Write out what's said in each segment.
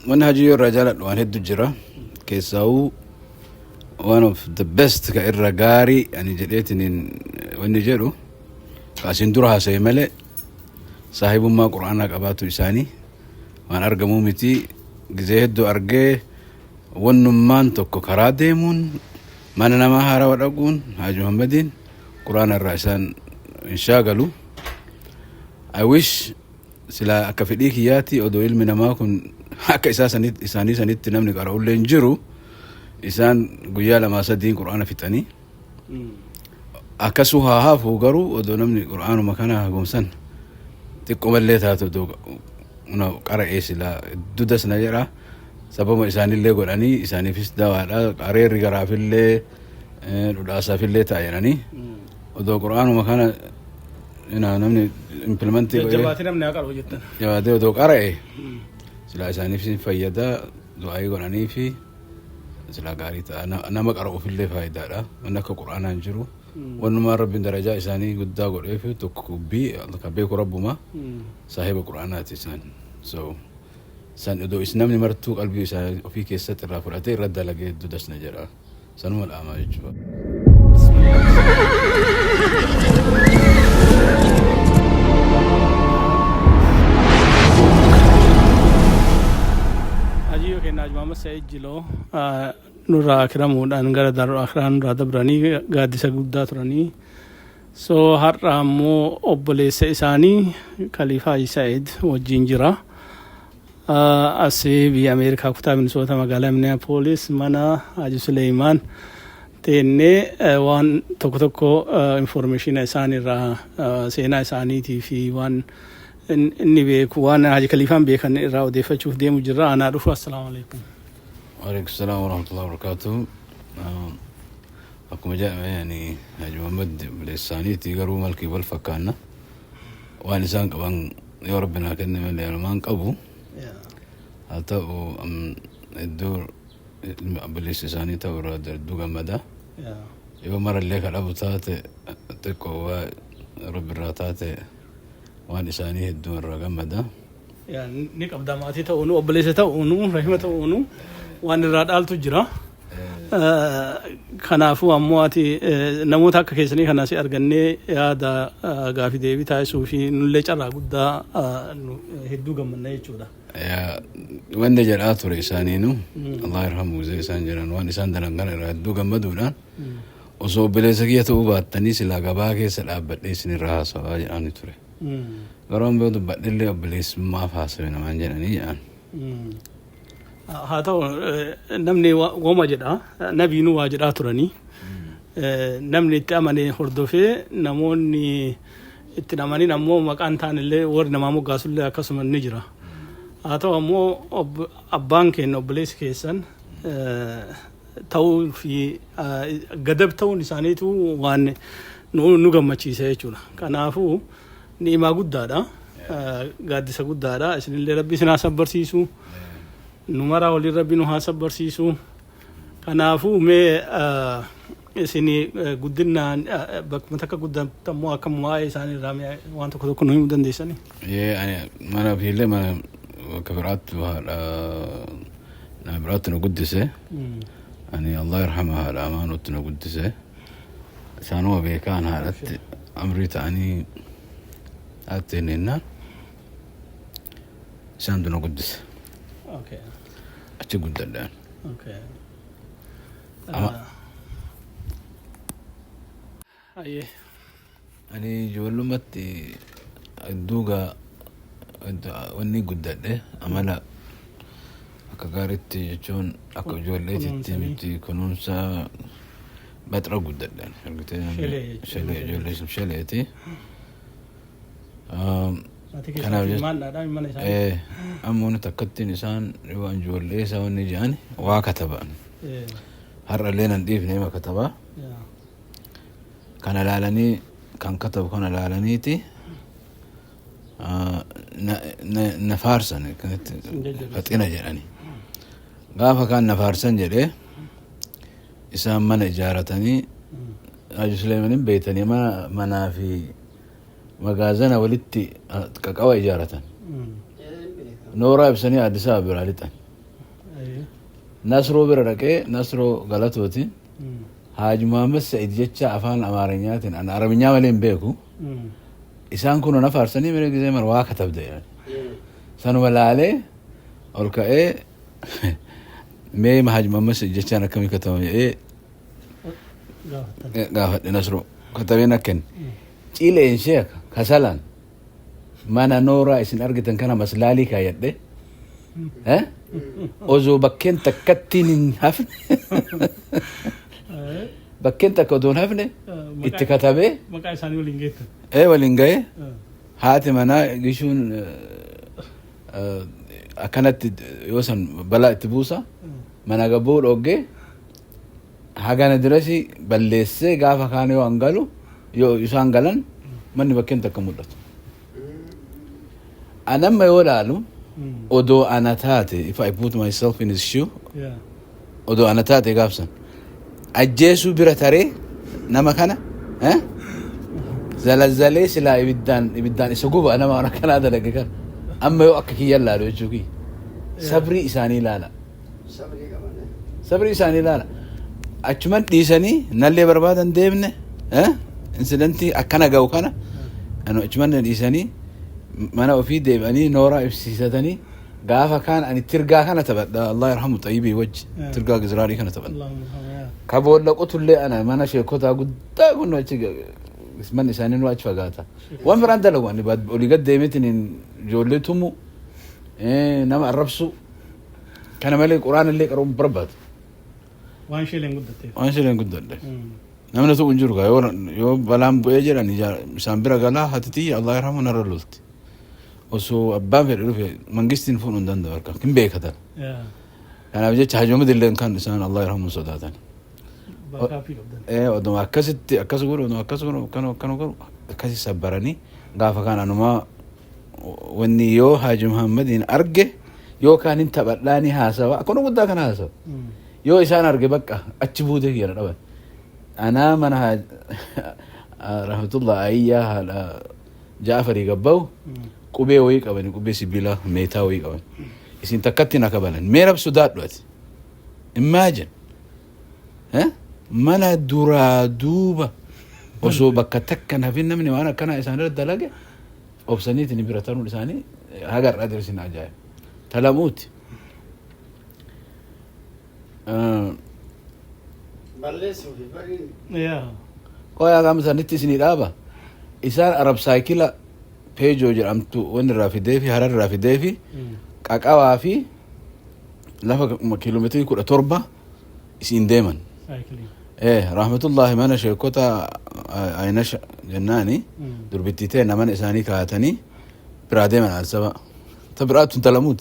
منهجي الرجال وان هدو جرا كيساو one of the best كإرقاري يعني جديتني ونجرو قاسين درها سيملة صاحب ما قرآن قباتو إساني وان أرقمو متي جزي هدو أرقي ونمان توكو كراديمون ما نما هارا ورقون حاج محمدين قرآن الرئيسان انشاغلو I wish sila akafidikiyati odo ilmi namakun haka isani sanit namni qara ullen jiru isan guyala ma sadin qur'ana fitani akasu hafu garu odo namni qur'anu makana gomsan tikko malleta to do una qara esila dudas najara sababu isani le godani isani fis dawada qare rigara fille dudasa fille tayani odo qur'anu makana ina namni implementing jabatina من أقل وجدنا جواد دو قرأ سلا إساني في فيدا دو أي قراني في سلا قاريتا أنا ما قرأ في اللي فايدة لا أنا كقرآن أنجرو وإنما رب درجة إساني قد دا قرأ في تكبي كبيك ربما صاحب القرآنات إسان so سان دو إسنام نمرتو قلبي إسان وفي كيسة الرافراتي رد لقي دو دس نجرا سنو الأعمال جوا ناج محمد سعيد جلو نور أكرم ودانغرا دار أخران راد براني قادس قدّا تراني سو هر رامو أبلي سيساني خليفة سعيد وجينجرا أسي بي أمريكا كتاب من صوتا مقالة من بوليس منا أجي سليمان تيني وان توكو توكو information إساني را سينا إساني تي في وان إني بيك وانا هاجي خليفة بيك أن راو ديفا شوف دي مجرى أنا رفو السلام عليكم. وعليكم السلام ورحمة الله وبركاته. أكو مجاء يعني هاجي محمد بالإساني تيغرو ملكي بالفكانا وانسان كبان يا ربنا كنا من اليومان قبو هاتو الدور بالإساني تور الدوغا مدى يوم مرة الليك الأبو تاتي تكو رب الراتاتي وان إساني الدون الرقم ده يعني نيك أبدا ما تيتاونو أبليس تاونو رحمة تاونو وان الراد آل تجرا خنافو أمواتي نموت هكا كيسني خناسي أرغني يادا غافي ديبي تايسو في نولي چرا قدا هدو غمنا يچودا يا وان جرات رئيسانينو الله يرحمه زي إسان جران وان إسان دلنغان هدو غمدونا وصو بليسكية وباتني سلا غباكي سلا بديسني راسو آني توري قرام بيض بدل أبليس ما فاسبنا ما جناني يعني هذا نمني وما جدا نبي نو واجد أتراني نمني تأمني خردوفي نموني اتنامني نمو مكان ثاني اللي ورد نمامو قاسول اللي أكسم النجرة هذا مو أبان كين أبليس كيسن تو في قدب تو نسانيتو وان نوغم ما شيء سيجونا كنافو نيما قدّادا قادسة قدّادا إسن اللي ربي سنا صبر سيسو نمرا ولي ربي نها صبر سيسو كنافو مي إسني قدّنا بك متك قدّام تموا كم واي ساني رامي وانت كذا كنوي مدن ديساني يعني ما أنا في اللي ما كبرات نبرات نقدسه يعني الله يرحمها الأمان وتنقدسه سانوا بيكان هذا أمري تاني أتنينا ساندنا قدس أوكي أشي قد الآن أوكي أيه أنا جولو متي الدوغا وني قد الآن أما لا أكاقارتي جون أكا جوليتي تيمتي كنونسا باترا قد الآن شلي جولي اسم شليتي أنا أمون تكتي نسان روان جول ليس ونجاني وكتبا هر لنا نديف نيما كتبا كان لالني كان كتب كان لالنيتي نفارسن كانت فتينا جراني غافا كان نفارسن جري إسام من إجارتني أجو سليمان بيتني ما منافي مغازنا ولدتي كقوى إجارة نورا بسني عدسا برالتان أيه نصرو برركه نصرو غلطوتي حاج محمد سعيد جچا افان امارنيات انا عربيا ملين بيكو إسان كونوا نفرسني من زي مروا كتب ده يعني سانو ملالي أولك إيه مي محاج محمد سعيد جچا نكمي كتب إيه قافت نصرو كتبنا كن إلى إنشاء كسلان ما نورا إسن أرجتن كنا مسلالي كايد ده ها أوزو بكين تكتين هفن بكين تكودون هفن اتكتبه مكان ثاني ولينجيت إيه ولينجاي هاتي منا جيشون أكنت يوسن بلا تبوسا منا قبول أوجي حاجة ندرسي بلسه قافا كانوا أنقلو يسان قلن من بكين تكملت أنا ما يقولالو Odo anatate, if I put myself in his shoe, odo anatate gafsan. Ajjesu biratare nama kana, eh? Zalazale sila ibiddan isuguba ana ma kana dalage kan. Amma yo akka kiyalla do chuki. Sabri isani lala. Sabri isani lala. Achuman disani nalle barbadan deemne, eh? Incidenti akkana gaw kana. Ano achuman disani mana وفي ديباني نورا إفسيساتني قافا كان أني ترقا كان تبدا الله يرحمه طيبي وجه ترقا قزراري كان تبدا كابول لك قلت لي أنا ما نشي كوتا قد قلنا اسمني سانين واج فقاتا وان فران دلو أني بعد ولي قد ديمتني جولتهم إيه نما الربسو كان مالك قرآن اللي قرب بربات وان شيلين قدتي نمنا تو انجرغا يو بلام بويجر اني سامبرا غلا هاتتي الله يرحمه نرلولت وسو ابان في منغستين فون دند وركا كم بيكتا انا بجي حاجه مدلن كان انسان الله يرحمه صداتن ايه ودو اكسغور كانوا كاسي صبرني غافا كان انما وني يو حاج محمد ارجه يو كان انت بداني حساب اكو قدا كان حساب يو انسان ارجه بقى اتشبوده يا رب أنا منها رحمة الله أيها جعفر يقبو كوبي ويك أبني كوبي سبيلا ميتا ويك أبني إسين تكتنا كبلن ميرا بسودات دلوقتي imagine ها منا دورا دوبا وسو بكتكن هفين مني وانا كان إسان رد دلقة أبسنيت نبرتانو لساني هاجر أدرسين عجائب تلاموت balleessu fi bariin qoya gamsa nitti sini dhaba isaan arab saykila peejo jedhamtu wanni raafidee fi harar raafidee fi qaqawaa fi lafa kiiloomeetirii 17 isin deeman rahmatullahi mana sheekota aynash jennaani durbititee naman isaanii kaatanii biraa deeman alsaba ta biraatun talamuut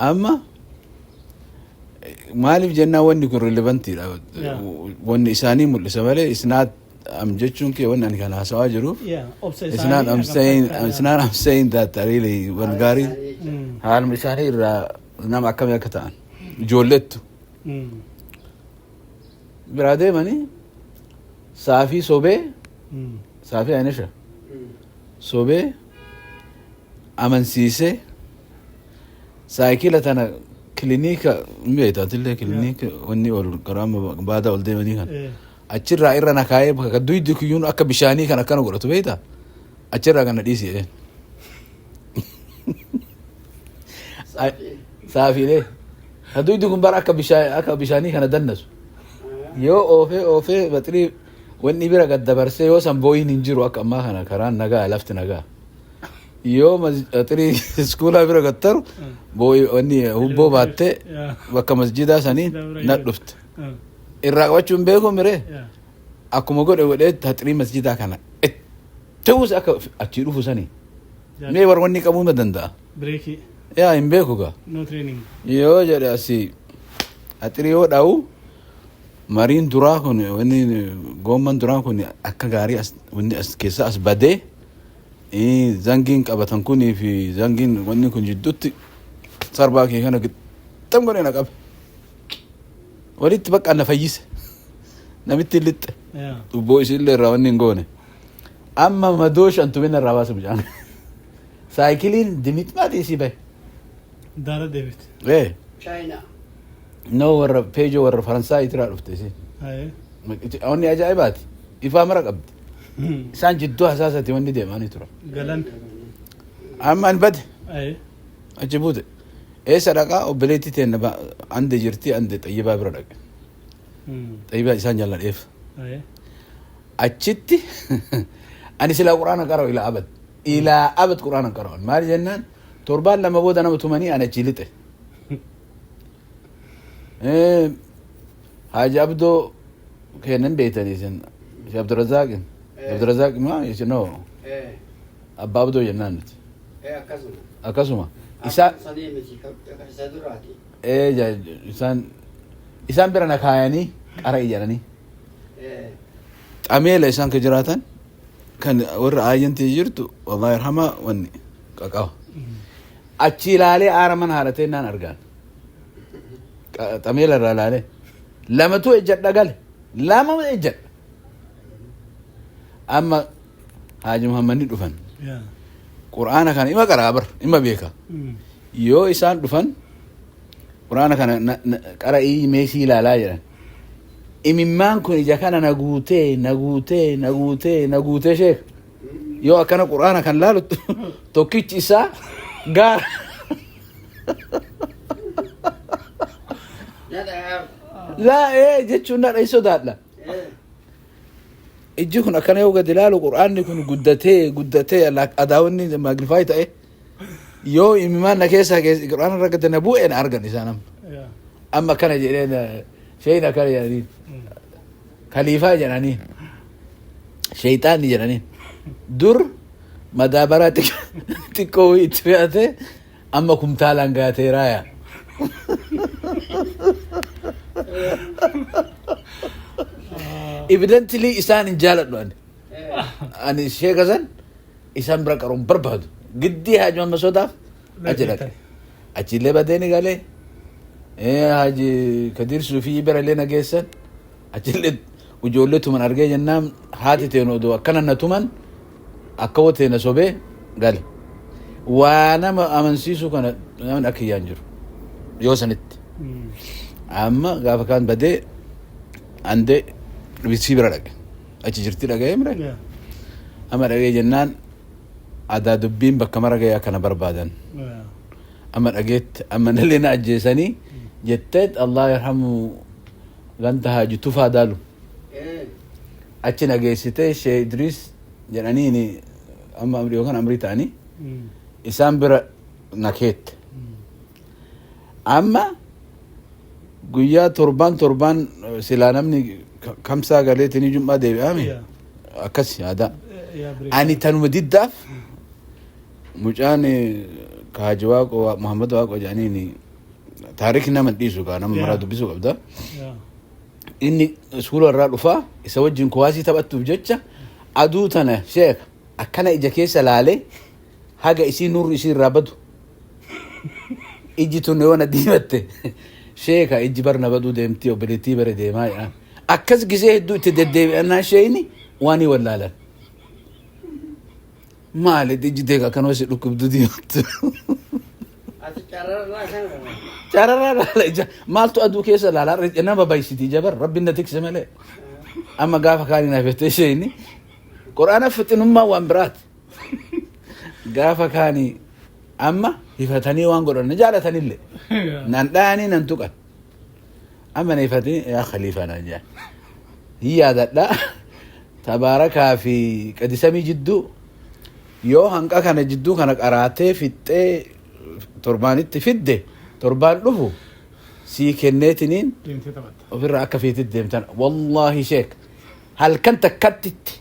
amma maaliif jennaa wanni kun relevantii dha wanni isaanii mul'isa malee isnaat am jechuun kee wanni ani kana haasawaa jiru it's not I'm saying that really wan gaarii haaluma isaanii irraa nama akkamii akka ta'an ijoollettu biraa deemanii saafii sobee saafii aynesha sobee amansiisee saayikila tana كلينيكا ميتا تلي كلينيكا وني أول كرام بعد أول ده مني كان أشرا إيرنا كاي كدوي دكيون أكا بشاني كان أكانو قرأت بيتا أشرا كان ديسي صافي ليه كدوي دكون بار أكا بشاني كان دنس يو أوفي بتري وني بيرا قد دبرسي يو سامبوي نينجرو أكا ما كان كران نجا لفت نجا يوم تري سكولا بيرا قطر بوي وني هو باتة وكا مسجدا سني نطفت الرقوة بيكم مره أكو مقول ولد هتري مسجدا كنا توس أكا أشيلو فسني مي وروني كمو مدندا بريكي يا إم بيكوكا نو ترينينج يو جري أسي هتري هو داو مارين دراكون وني قومن دراكون أكا غاري وني كيسا أس بدي زنجين كابتن كوني في زنجين وني كون جدوتي صار باكي هنا قد تم قرينا قاب وليت بقى أنا فيس نمت الليت وبويس اللي راوني نقونه أما ما دوش أنتو بين الرواس بجان سايكلين دميت ما تيسي باي دارا ديفيد ايه China. نو ورا بيجو ورا فرنسا يترى رفتي اي أوني أجايباتي إفا مرق أبد إنسان جدو حساسة وندي دي ماني ترى قالن أما البد اي أجيبوت إيه صدقة وبليتي تين عندي جرتي عندي طيبة بردك طيبة إنسان جل الإف اي أجتي أنا سلا قرآن قرأ إلى أبد قرآن قرأ ما جنان تربان لما بود أنا بتمني أنا جلته إيه حاج عبدو كأنن بيتني سن عبد الرزاق عبد الرزاق ما يسنو إيه أبا عبدو جنان إيه أكذب. أكاسوما إسا صديقتي كسدراتي. إيه جا إسان برنا كاياني أرى إجراني إيه أميل إسان كجراتان كان ور آيان تيجرتو والله يرحمه وني كاكاو أتشي لالي آرمان هارتين نان أرغان أميل الرلالي لما تو إجر دقال لما إجر أما حاج محمد دفن يا قرآن كان إما قرابر إما بيكا يو إسان دفن قرآن كان قرأي ميسي لالا جران إممان كن إجا كان نغوتي شيخ يو أكنا قرآن كان لالو توكيش إسا قار نذهب. لا إيه جتشو نار إيسو داد لا إيه إجي كن أكنا يوغا دلالو قرآن كن قدتي أداوني ماغنفاي تأي يو إممان نكيسا قرآن رقد نبوء إن أرغن إسانم يا أما كان جرين شينا كان يعني خليفة جناني شيطان جناني دور مدابرات تكوي تفياته أما كم تالان قاتي رايا evidently إسان جالت له إيه أنا الشيء كذا إسان بركرم برباد قدي هاجم مسوداف أجلك أجل بديني قال إيه هاجي كدير سوفي برا لنا جيسن أجل وجولته من أرجع جنام هاتي تينو دو كنا نتومن أكوت نسوبه قال وانا ما أمنسيسو كان من أكي ينجر يوسنت أما قاف كان بدي عندي بيسي برادك أجي جرتي لك إمرأة يا أما رجع جنان ada dubbin bakka mara gaya kana barbaadan amma dhageet amma nalina ajjeesanii jetteet Allah yarhamu ganta haji tufaa daalu achi nageessite Shee Idris jedhaniini amma yookaan amrii ta'anii isaan bira nakeet amma guyyaa torban silaa namni kamsaa galeetinii jum'aa deebi'ame akkas yaada ani tanuma diddaaf mucaan kaaji waaqo Muhammad waaqo jedhaniini taarikni nama dhiisu kaa nama maraa dubbisuu qabda inni iskuula irraa dhufaa isa wajjin kuwaasii taphattuuf jecha aduu tana sheeka akkana ija keessa laalee haga isii nurri isii irraa badu iji tun yoona diimatte sheeka iji barna baduu deemtii obboleettii bara deemaa jedhan akkas gisee hedduu itti deddeebi'annaa sheeyni waanii wallaalan maali iji deega akkan wasi dhukkubdu diimattu ati cararraa kana cararraa laala ija maaltu aduu keessa laalaa nama baay'isiti jabar rabbiin na tikse malee amma gaafa kaanii naaf jettee sheeyni quraana fixinummaa waan biraati gaafa kaanii amma hifatanii waan godhan jaalatanillee nan dhaanii nan tuqan amma na hifatanii yaa khaliifaa naan jedhan yaadadha tabaarakaa fi qadisamii jidduu yoo hanqa kana jidduu kana qaraatee fixxee torbaanitti fidde torbaan dhufu sii kenneetiniin ofirraa akka feetit deemtan wallaahi sheek halkan takkattitti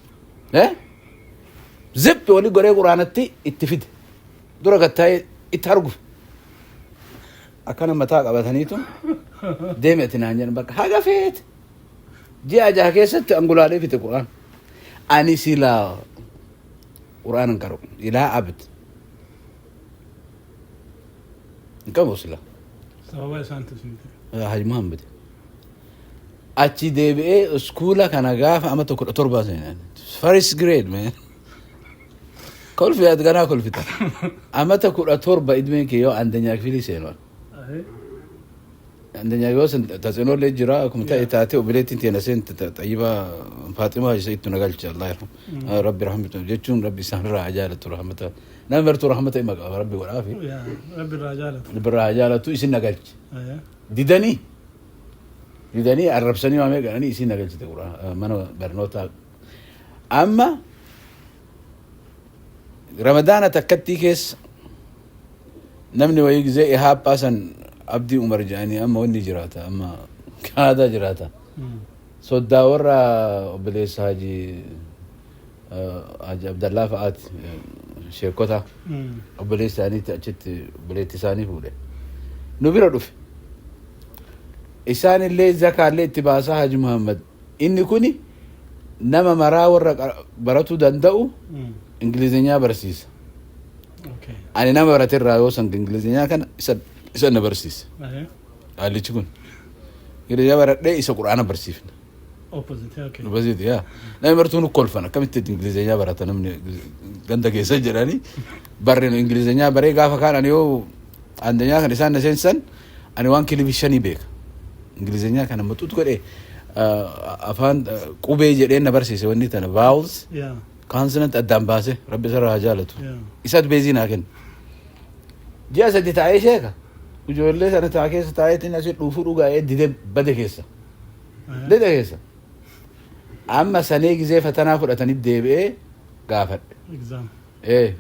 zippi wali godhee quraanatti itti fide dura gattaa'ee itti arguf akkana mataa qabataniitu deeme ati naan jedhan bakka haga feete ji'a jaha keessatti angulaalee fite quraan ani silaa quraanan qaru ilaa abd inqabu silaa sababa isaantu sinti haji Muhammad achi deebi'ee iskuula kana gaafa ama tokko 7 seenan first grade man كل في أدغنا كل في تا أما تقول أتورب إدمين كيو عندنا كفيلي سينون عندنا يوسف تسينون اللي جرا كم تأتي وبليت أنت نسين تأيبا فاطمة جسيت نقلش الله يرحم ربي رحمته جتون ربي سهر عجالة رحمته نمرت رحمته ما ربي والعافية ربي الرجالة ربي عجالة يسين نقلش ديداني الربسني ما ميجا أنا يسين نقلش تقول منو برنوتا أما رمضان تكتي كيس نمني ويجزي إيهاب باسن أبدي عمر جاني أما وني جراتا أما هذا جراتا صدا ورا بليس هاجي عبد الله فؤاد شيكوتا بليس ثاني تأجت بليت ثاني فوله نبير دوف إسان اللي زكاة اللي اتباسا حاج محمد إني كوني نما مرا ورا براتو دندو إنجليزية برسيس أنا نما برات الرئيس عند إنجليزية كان إسان برسيس اللي تكون إنجليزية برات ده إسا قرآن برسيف opposite يا نما برتونو كولفنا كم تد إنجليزية برات أنا من عند كيسة جراني برينو إنجليزية بري قافا كان أنا يو عندنا كان إسان نسينسن أنا وان كلي بيشاني بيك إنجليزية كان متوت كده أفان كوبي جرين نبرسيس وني تنا vowels consonant أدم باسه ربي سرها جالته إسات بيزين أكن جالس دي تعيش هيك وجول لي أنا تعيش تعيش الناس يلوفوا رجعي دي بدك هسه ده هسه أما سنة زي فتنا فرتني بدي بإيه قافت exam إيه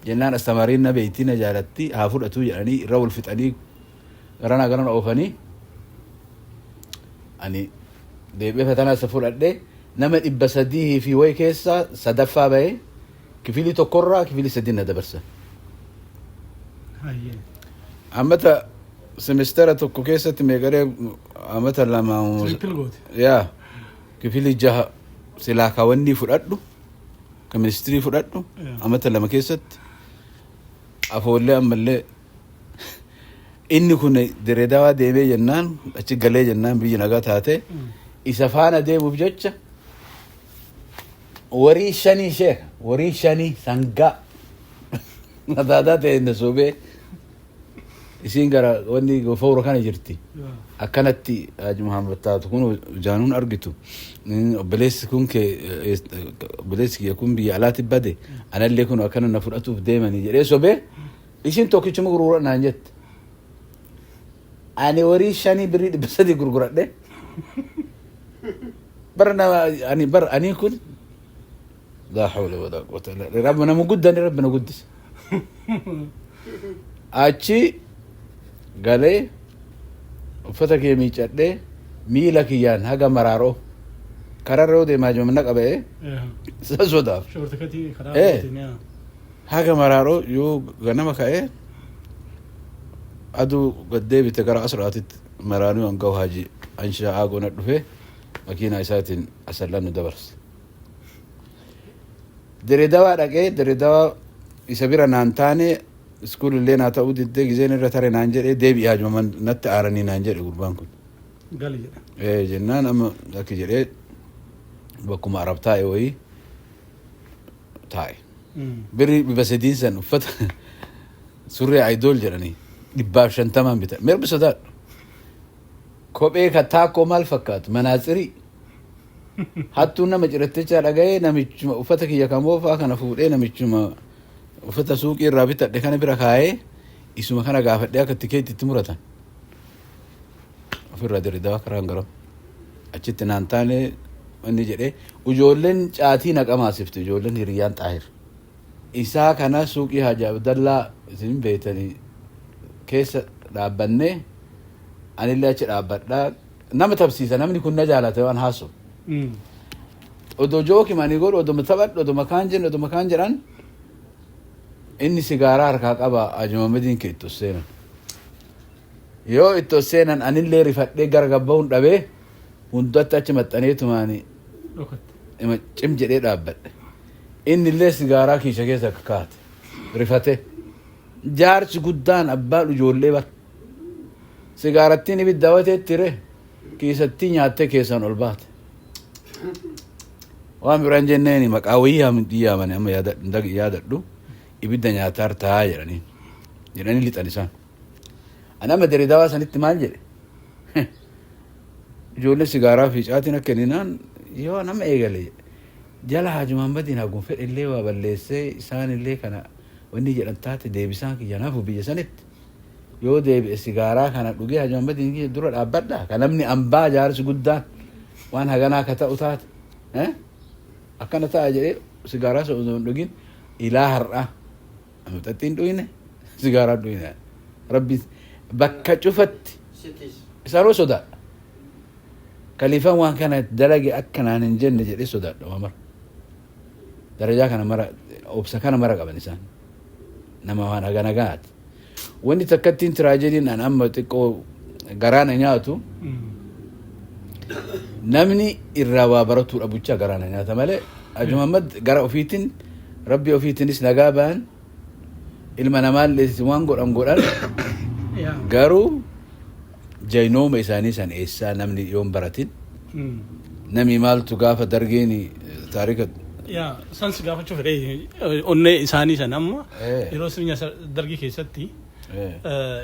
جنان استمرينا بيتنا جالتي هافور أتو يعني رول فتني رانا قرن أوفني أني دي بفتنا سفور أدي نما إبسديه في ويكيسا صدفة باي كفيلي تقرأ كفيلي سدينا دبرسة أما تا سمستر تكوكيسة تميغري أما تا لما يا كفيلي جاه سلاكا وني فرأدو كمنستري فرأدو أما تا لما كيست أفول لي أما اللي إني كنا دريداوا ديبي جنان أتش قلي جنان بيجي نغات هاتي إسفانا ديبو بجوجة وريشاني شيخ وريشاني سانغا هذا تين سوبي إسينغرا وني غفور كان جرتي أكنتي أج محمد تكون جانون أرجتو بليس كون ك بليس يكون بيعلات بدي أنا اللي كانوا أكنوا نفرقتو دائما يجري سوبي إيشين توكي كم غرورة نانجت أنا وريشاني بريد بسدي غرورة ده برنا أني بر أني كل لا حول ولا قوة إلا بالله ربنا موجود ربنا قدس أشي قالي فتك يميج أدي ميلك يان هذا مرارو كرارو ده ما جو منك أبى سودا شورتكتي خراب هذا مرارو يو غنما كأي أدو قدي بتكرر أسرعة مرانو أنكو هاجي أنشاء أقول نتفه ماكينة إساتين أسلام ندبرس دريدوا رجع دريدوا يسبيرا نانتاني سكول اللي ناتاود الدق زين الرتاري نانجر ديبي هاجم من نت أراني نانجر قربانكم قال إيه جنان أما ذاك جريت بكم عرب تاي وي تاي بري بس دين سن فت سوري عيدول جراني دبابشن تمام بتا مير بسدا كوبي كتاكو مال فكات مناصري حتى نمجرتش على جاي نمج وفتك يا كمو فاكن فودي نمج ما وفت سوق الرابطة ده كان بركاي اسمه كان قافد ده كتكيت تمرتان في الرادر ده كران غرام أجت نانتاني وني جري وجولن جاتي نقما سفت جولن هريان طاهر إسا كان سوق حاجة عبد الله زين بيتني كيس رابنه أنا اللي أشرب رابدا نام تبسيسا نامني كنا جالته وان حاسو ودو جوكي ماني يقول ودو متبر ودو مكان جران إني سيجارة ركاك أبا أجمع مدين كيتو سينا يو إتو سينا أنا اللي رفعت لي غرقبون ربي وندوت أجمع تانيتو ماني إما جم جريد أبد إني اللي سيجارة كي شكيسا كات رفعته جارش قدان أبال وجول بار سيجارة تيني بالدواتي تيري كيستي نياتي كيسان البات وام برانجنيني مكاوية من دياماني أما يادت دو ibidda nyaataa taa'aa jedhanii lixan isaan. Ana madari dawaa sanitti maal jedhe ijoollee sigaaraa fi caatiin akka kenninaan yoo nama eegale jala Haji Muhammadiin haguun fedhillee waa balleessee isaan illee kana wanni jedhan taate deebisaan kiyyanaaf biyya sanitti yoo deebi'e sigaaraa kana dhugee Haji Muhammadiin dura dhaabbadha kan namni ambaa jaarsi guddaan waan haganaa akka ta'u taate akkana ta'a jedhee sigaaraa osoo hin dhugin ilaa har'aa xaxxiin dhuyne sigaaraa dhuyne rabbi bakka cufatti Cities. isaanoo sodaadha. Kaliifaan waan kana dalage akkanaan hin jenne jedhee sodaadha waa mara. Darajaa kana mara obsa kana mara qaban isaan nama waan haganagaati. Wanni takkattiin tiraajediin an amma xiqqoo garaana nyaatu namni irraa waa baratuudha buchaa garaana nyaata malee Haji Muhammad gara ofiitiin rabbi ofiitiinis nagaa ba'an ilma namaallee waan godhan Yeah. garuu jaynooma isaanii san eessaa namni yoon baratin nami maaltu gaafa dargeeni taarika yaa sans gaafachuu fedhee onnee isaanii san amma yeroo sirna dargii keessatti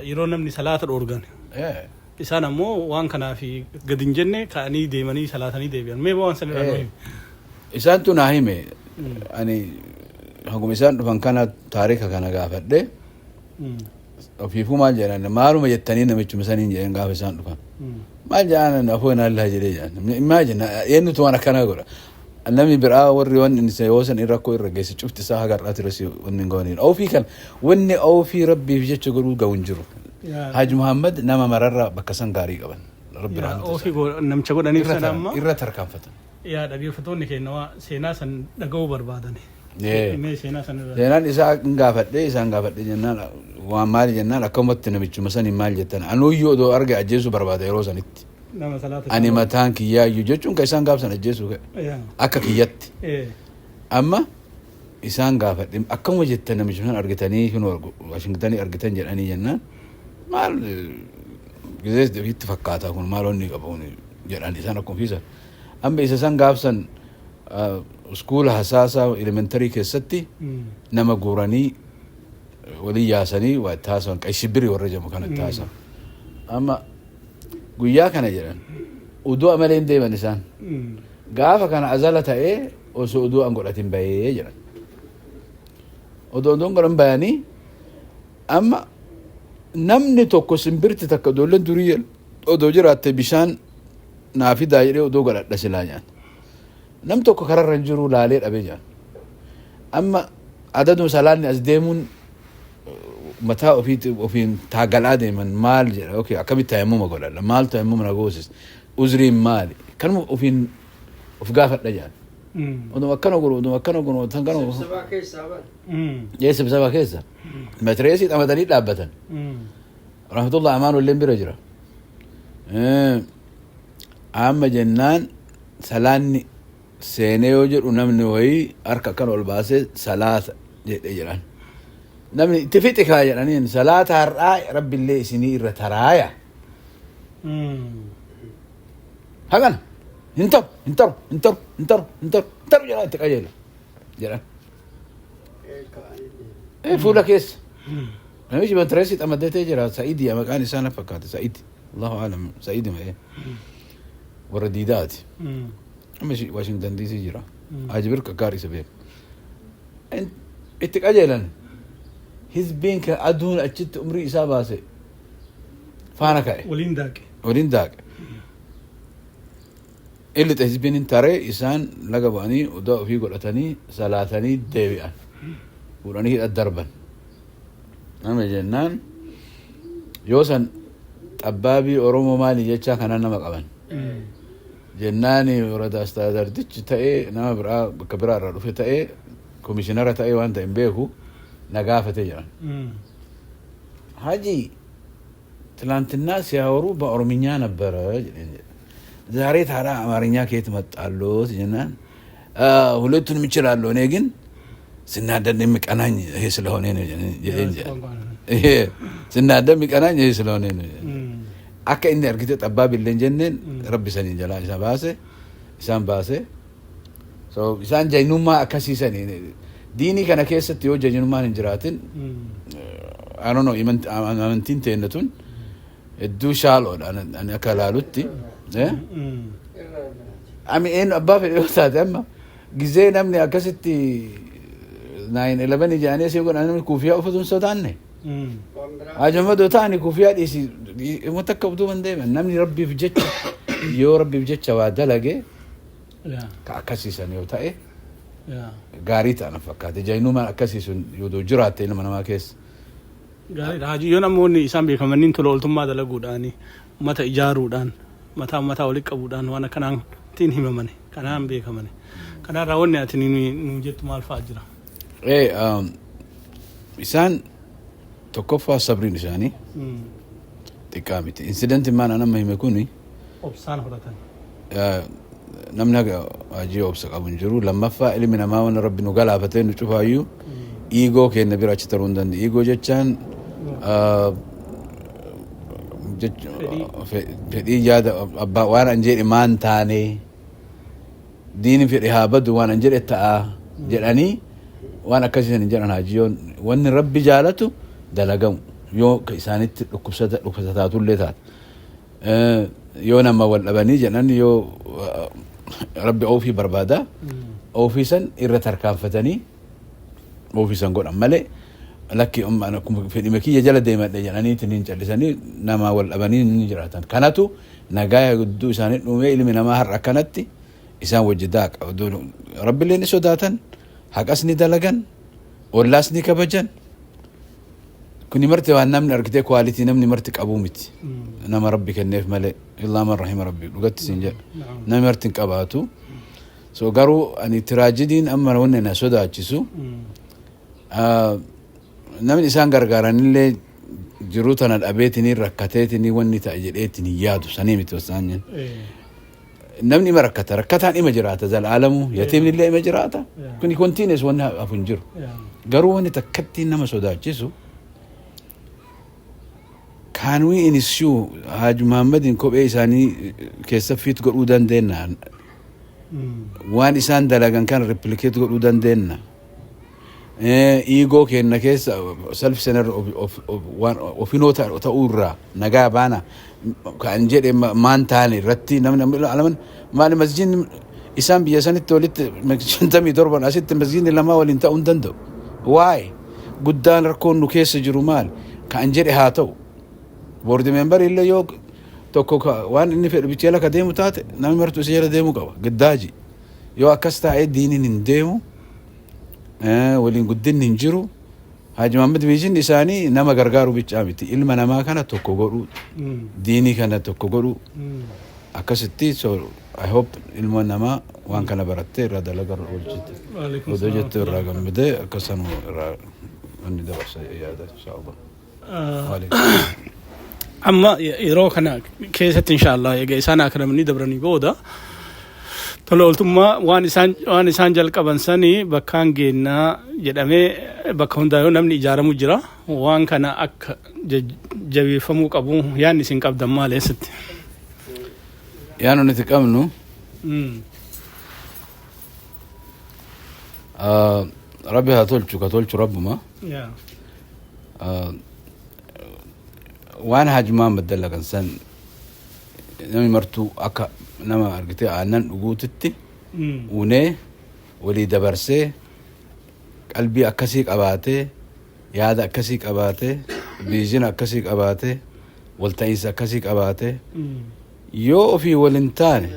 yeroo namni salaata dhoorgan isaan ammoo waan kanaaf gadi hin jenne ka'anii deemanii salaatanii deebi'an mee waan san irraa nuyi isaan tu naa hime ani haguma isaan dhufan kana taarika kana gaafadhe ofiifuu maal jedhan maaluma jettanii namichuma saniin jedhan gaafa isaan dhufan maal jedhan afoo hin allaa jedhee jedhan imagine eenyutu waan akkana godha namni biraa warri waan inni yoo san irra koo irra geesse cufti isaa haga har'aati irra si wanni hin gooniin ofii kan wanni ofii rabbiif jecha godhuu ga'u hin jiru. Haji Muhammad nama mararraa bakka san gaarii qaban rabbi rahmatu ofii namicha godhaniif san amma irra tarkaanfatan. yaa dhaggeeffattoonni keenya seenaa san dhaga'uu barbaadani. Mee seenaa san irra seenaan isaa isaan gaafadhe jennaan waan maali jennaan akkamatti namichuma saniin maal jettan anuyyuu odoo arge ajjeesuu barbaada yeroo sanitti. nama salaata Ani mataan kiyyaayyuu jechuun kan isaan gaafsan ajjeesuu ka'e akka kiyyatti. Amma isaan gaafadhe akkuma jettan namichuma san argitanii hin Washingtanii argitan jedhanii jennaan maal gizee itti fakkaataa kun maal onni qabuun jedhan isaan akkuma fiisan. Amma isa san gaafsan iskuula hasaasaa elementarii keessatti nama guuranii walii yaasanii waa itti haasawan qayshibbirii warra jedhamu kana itti haasawan. Amma guyyaa kana jedhan uduu amalee hin deeman isaan gaafa kana azala ta'ee osoo uduu an godhatin bahee jedhan. Odoon godhan bayanii amma namni tokko simbirti takka ijoolleen durii odoo jiraatte bishaan naa fidaa jedhee odoo godhadha silaa nyaan. Nam tokko kararra hin jiru laalee dhabee jiran. Amma adaduma salaanni as deemuun mataa ofiin taagalaa deeman maal jedha okay akkamitti tayammuma godhadha maal tayammuma na goosis uzriin maali kanuma ofiin of gaafadha jiran. Oduma akkana godhu tan kana Sibsabaa keessaa bara. sibsabaa keessa matireesii xamatanii dhaabbatan. Rahmatullah amaan olleen bira jira. Amma jennaan salaanni seenee yoo jedhu namni wayii harka akkana ol baasee salaata jedhee jedhan. Namni itti fixe kaa jedhaniin salaata har'aa rabbillee isinii irra taraaya. Hagana hin taru jedhan itti qajeela jedhan. Fuula keessa. Namichi matireesii xamaddatee jira Sa'idii maqaan isaa na fakkaata Sa'idii. Allahu aalam Sa'idii ma'ee warra diidaati. Amma Washington DC jira. Ajibir kakkaar isa beeku. Itti qajeelan hizbiin kan aduun achitti umrii isaa baase faana ka'e. Waliin daaqe. Illixa hizbiin hin taree isaan laga ba'anii odaa ofii godhatanii salaatanii deebi'an. Fuudhanii hidha darban. Nama jennaan yoo san xabbaabii Oromoo maali jechaa kanaan nama qaban. Jennaani warada astaadartichi ta'ee nama biraa bakka biraa irraa dhufe ta'ee komishinara ta'ee waan ta'e hin beeku na gaafatee jiran. Haji ትላንትና ሲያወሩ በኦሮምኛ ነበረ ዛሬ ታዲያ አማርኛ ከየት መጣሎት ጀናን ሁለቱንም ይችላል እኔ ግን ስናደድ የሚቀናኝ ይሄ ስለሆነ ነው ይሄ ስናደድ የሚቀናኝ ይሄ ስለሆነ ነው akka inni argite xabbaab illee jenneen rabbi saniin jalaa isaan baase so isaan jaynummaa akkasiisanii diinii kana keessatti yoo jajinummaan hin jiraatin I don't know amantiin teennatun hedduu shaaloodha ani akka ilaalutti Amin abbaa fedhe yoo taate amma gizee namni akkasitti 9/11 ijaanee si godhan namni kuufiyaa uffatuun sodaanne ajammadoo ta'ani kuufiyaa dhiisi immoo takka utuu hin deeman namni rabbiif jecha yoo rabbiif jecha waa dalage ka akkasiisan yoo ta'e gaarii ta'an fakkaate jaayinumaan akkasiisun yoo jiraatte ilma namaa keessa gaariidha hajiyyoon namoonni isaan beekamaniin tola ooltummaa dalaguudhaani mata ijaaruudhaan mataa walitti qabuudhaan waan akkanaatiin himamani kanaan beekamani kanaan raawwanni ati nu jettu maal fa'aa jira isaan tokkoffaa sabriin isaanii xiqqaa miti insidentiin maan anamma hime kuni obsaan horatan namni haga hajii obsa qabu hin jiru lammaffaa ilmi namaa waan rabbi nu galaafatee nu cufaayyuu iigoo kenna bira achi taruu hin danda'u iigoo jechaan fedhii yaada abbaa waan an jedhe maan taane diini fedhe haa badu waan an jedhe ta'a jedhanii waan akkasiisan hin jedhan hajiyyoon wanni rabbi jaalatu dalagamu yoo ka isaanitti dhukkubsataatullee taate yoo nama wal dhabanii jedhan yoo rabbi oofii barbaada oofiisan irra tarkaanfatanii oofiisan godhan malee lakki fedhime kiyya jala deemadhe jedhaniitiin hin callisanii nama wal dhabanii ni jiraatan kanatu nagaa gudduu isaanii dhuumee ilmi namaa har'a akkanatti isaan wajji daaqa rabbiillee ni sodaatan haqas ni dalagan ollaas ni kabajan kuni marti waan namni argitee kwaalitii namni marti qabuu miti nama rabbi kenneef malee illaa man rahima rabbi dhugatti siin jedha namni marti hin qabaatu so garuu ani tiraajidiin amma wanni na sodaachisu namni isaan gargaaranillee jiruu tana dhabeetinii rakkateetinii wanni ta'a jedheetinii yaadu sanii miti wasaan jen namni ima rakkataan ima jiraata zalaalamu yatiimnillee ima jiraata kuni kontiines wanni hafu hin jiru garuu wanni takkatti nama sodaachisu can we ensure Haji Muhammadin kophee isaanii keessa fit godhuu dandeenna waan isaan dalagan kan replicate godhuu dandeenna ego kenna keessa self center ofinoo ta'uu irraa nagaa baana kan jedhe maan taane irratti namni alaman maali masjidni isaan biyya sanitti walitti 57 asitti masjidni lama waliin ta'uu hin danda'u why guddaan rakkoon nu keessa jiru maal kan jedhe haa ta'u board member illee yoo tokko waan inni fedhu bichela ka deemu taate namni martu isa jala deemu qaba giddaaji yoo akkas taa'ee diiniin hin deemu waliin guddinni hin jiru Haji Muhammad vision isaanii nama gargaaru bichaa miti ilma namaa kana tokko godhu diinii kana tokko godhu akkasitti so I hope ilma namaa waan kana barattee irraa dalagaa oolchite odoo jettee irraa gammade akkasan irraa wanni dabarsa yaada inshallah amma yeroo kana keessatti inshallah egaa isaan akramanii dabranii booda tola ooltummaa waan isaan jalqaban sanii bakkaan geennaa jedhamee bakka hundaayoo namni ijaaramu jira waan kana akka jabeeffamuu qabu yaanni isin qabdan maal eessatti yaanu nuti qabnu rabbi haa tolchu ka tolchu rabbuma waan Haji Muhammad dalagan san namni martuu akka nama argitee aannan dhuguutitti unee walii dabarsee qalbii akkasii qabaatee yaada akkasii qabaatee viizhin akkasii qabaatee walta'iinsa akkasii qabaatee yoo ofii walin taane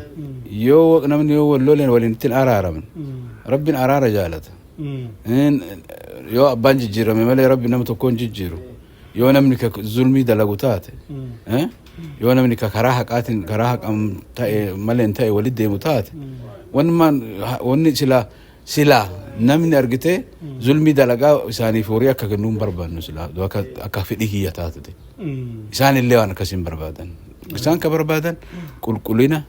yoo namni yoo walloleen walintiin araaraman rabbiin araara jaalata yoo abbaan jijjiirame malee rabbi nama tokkoon jijjiiru yoo namni ka zulmii dalagu taate yoo namni ka karaa haqaatiin karaa haqam ta'e malee ta'e walitti deemu taate wanni silaa namni argitee zulmii dalagaa isaaniif horii akka kennuun barbaannu silaa akka fedhii kiyya taate isaan illee waan akkasiin barbaadan isaan ka barbaadan qulqullina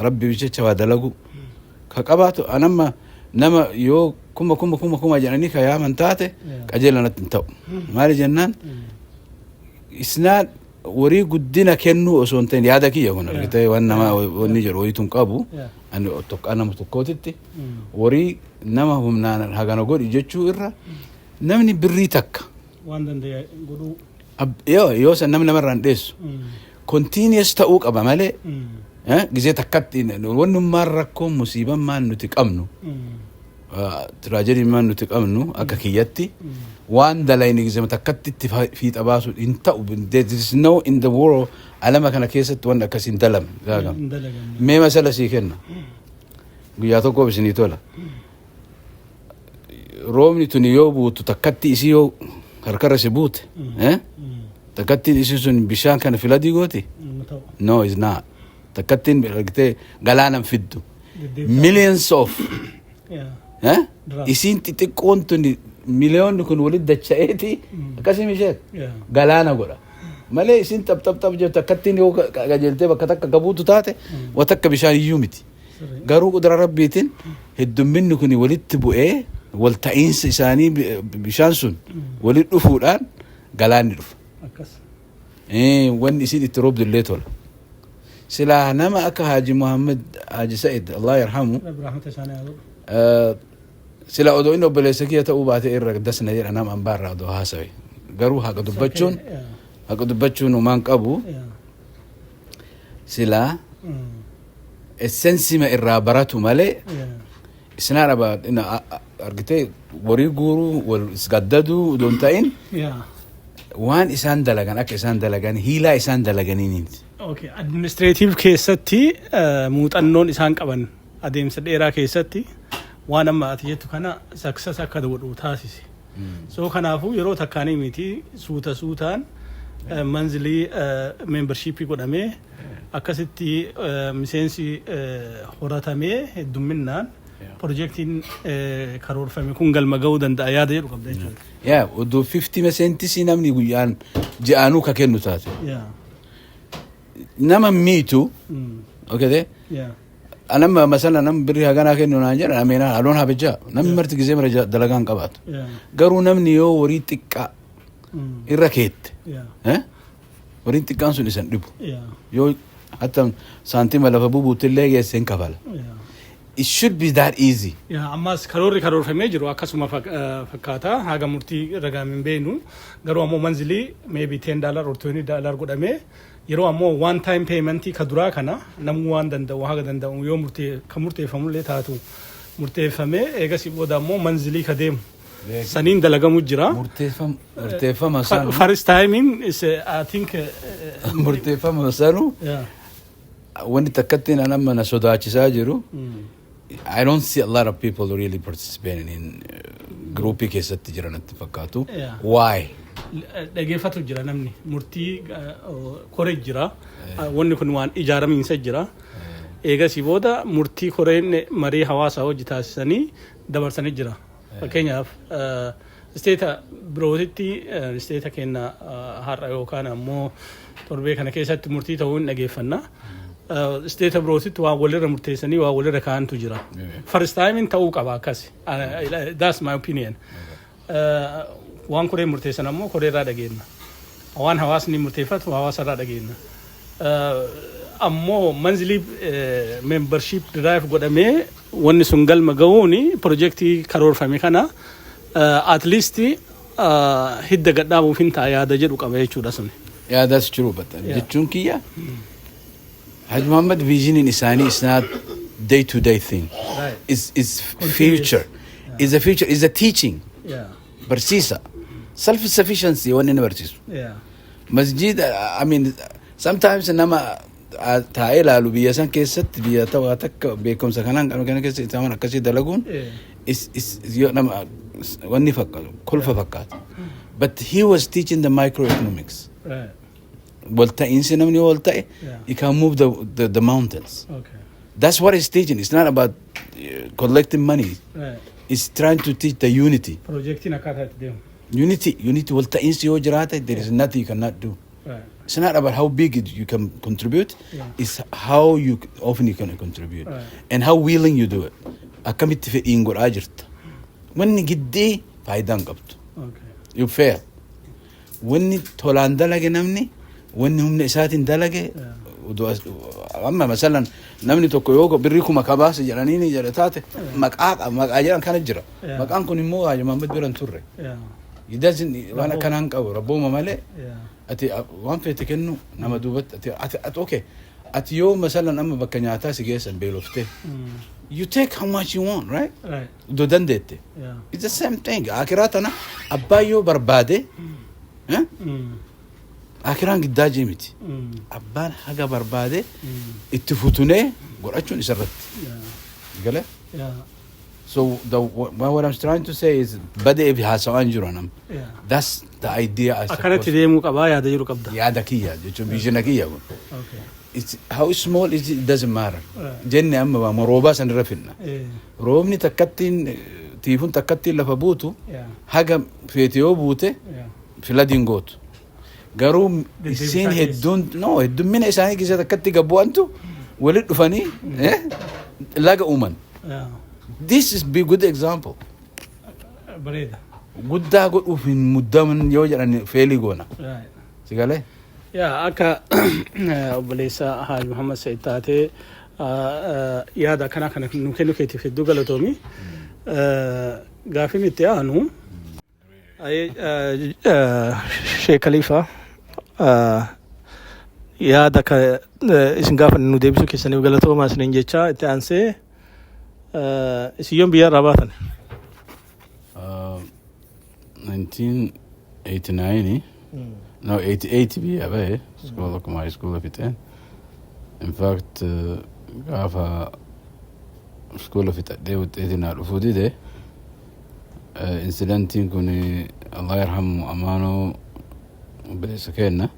rabbi jecha waa dalagu ka qabaatu anamma nama yoo kuma jedhanii ka yaaman taate qajeelanatti hin ta'u maali jennaan it's not warii guddina kennuu osoo hin ta'in yaada kiyya kun argitee waan nama wanni jedhu wayituun qabu ani tokko nama tokkootitti warii nama humnaan hagana godhi jechuu irra namni birrii takka waan danda'e godhuu yoo san namni namarraan dheessu continuous ta'uu qaba malee gizee takkatti wannummaan rakkoon musiiban maan nuti qabnu tragedy maan nuti qabnu akka kiyyatti waan dalayni gizee takkatti itti fiixa baasu hin ta'u there is no in the world alama kana keessatti waan akkasiin dalam mee masala sii kenna guyyaa tokko bisinii tola roobni tuni yoo buutu takkatti isii yoo harkarra si buute takkattiin isii sun bishaan kana filadii gooti no is not takkattiin argitee galaanan fiddu millions of isiin xixiqqoon tuni miliyoonni kun walit dacha'eeti akkasii misheet galaana godha malee isiin tab jettu takkattiin yoo qajeeltee bakka takka gabuutu taate wa takka bishaan iyyuu miti garuu qudura rabbiitiin heddumminni kun walitti bu'ee wal ta'iinsa isaanii bishaan sun walit dhufuudhaan galaanni dhufa wanni isin itti roobdullee tola silaa nama akka Haji Muhammad Haji Sa'id Allah yarhamu sila odoo inni obboleessa kiyya ta'uu baate irra dasna jedha nama ambaarraa odoo haasawe garuu haqa dubbachuun umaan qabu silaa essensima irraa baratu malee isnaa dhaba argitee warii guuruu wal isgaddaduu odoon ta'in waan isaan dalagan akka isaan dalagan hiilaa isaan dalaganiin okay administrative keessatti muuxannoon isaan qaban adeemsa dheeraa keessatti waan amma ati jettu kana success akka godhu taasise so kanaafu yeroo takkaanii miti suutaan monthly membership godhamee akkasitti miseensi horatamee heddumminaan projektiin karoorfame kun galma ga'uu danda'a yaada jedhu qabda jechuudha odoo 50% si namni guyyaan ja'anuu ka kennu taate nama miitu okay anama masala nam birri hagana kennu naan jedha amena alon habija nam marti gizee mara dalagaan qabaatu garuu namni yoo warii xiqqaa irra keette warii xiqqaan sun isan dhibu yoo hatta saantima lafa bubuutillee geesseen kafala it should be that easy ammas karoorfamee jiru akkasuma fakkaata haga murtii ragaamin beenu garuu ammoo manzilii maybe $10 or $20 godhamee yeroo ammoo one time payment ka duraa kana namuu waan danda'u haga danda'u yoo murteeffamullee taatu murteeffamee eegas booda ammoo manzilii ka deemu saniin dalagamu jira murteeffama sanu first timing is I think murteeffama sanu wanti takkattiin anamma na sodaachisaa jiru I don't see a lot of people really participating in groupii keessatti jiranatti fakkaatu why dhageeffatu jira namni murtii koree jira wanni kun waan ijaaramiinsa jira eegasii booda murtii koreen marii hawaasaa hojii taasisanii dabarsanii jira fakkeenyaaf isteeta birootitti isteeta kenna har'a yookaan ammoo torbee kana keessatti murtii ta'uun dhageeffanna isteeta birootitti waan walirra murteessanii waan walirra kaa'antu jira first time ta'uu qaba akkasi that's my opinion waan koree murteessan ammoo koreerraa dhageenna waan hawaasni murteeffatu hawaasarraa dhageenna ammoo monthly membership drive godhamee wanni sun galma ga'uuni projektii karoorfame kana at least hidda gadhaabuuf hin ta'a yaada jedhu qaba jechuudha sun that's true but jechuun kiyya Haji Muhammad vision in Isani is not day-to-day thing. Right. It's future. It's a future. It's a teaching. Barsisa. Self-sufficiency one in barsisu. Masjid, I mean, sometimes nama ta'ila lubiya san keessatti biya tawa takka beekumsa kanaan kana keessatti taman akkasii dalaguun is nama wanni kulfa fakkaata. But he was teaching the microeconomics. Right. Volta'insi namni volta'e, he can move the mountains. Okay. That's what he's teaching. It's not about collecting money. Right. It's trying to teach the unity. Projektiin akkaataa itti deemu. Unity volta'insi yoo jiraate, there is nothing you cannot do. Right. It's not about how big you can contribute. It's how often you can contribute. Right. And how willing you do it. Akkamitti fedhiin godhaa jirta. Wanni giddii faayidaan qabdu. Okay. You fail. Wanni tolaan dalage namni وانهم نسات دلقه اما مثلا نمني توكو يوغو بريكو مكاباس جرانيني جرتات مقاجران كان جرا مقان كون مو يا محمد بيرن توري يدزن وانا كان انق او ربوما مالي اتي وان فيتكنو نما دوبت اتي اوكي اتي يوم مثلا اما بكنياتا سيجيسن بيلوفته you take how much you want right do dandete it's the same thing akiratana abbayo barbade akiran gidaji miti abban haga barbade ittifutune gorachun isarrat gale so what I'm trying to say is bada bi hasawan juranam that's the idea akanati demu qaba ya dajiru qabda ya dakiya jechu bijinakiya okay it's how small is it doesn't matter jenne amma maroba san rafina romni takattin tifun takattin lafabutu haga fetiyo bute filadin got garum isin hedun no hedun min isani giza takatti gabu antu walid dufani laga uman this is be good example bareda gudda go ufin muddaman yojarani feli gona sigale يا أكا أبليسا حاج محمد سيداتي يا دا كنا نمكن كيتي في الدوغلا تومي غافين التيانو أي شيخ خليفة يا دا كا إسن غافن نديبسو كيساني وغلا توما سننجيشا تانسي إسيوم بيا رابطن 1989 No, 88 be away. School of my school of it. In fact, gafa school of it they would eating out food day. Incidenting kuni Allah yarhamu amano بسكينة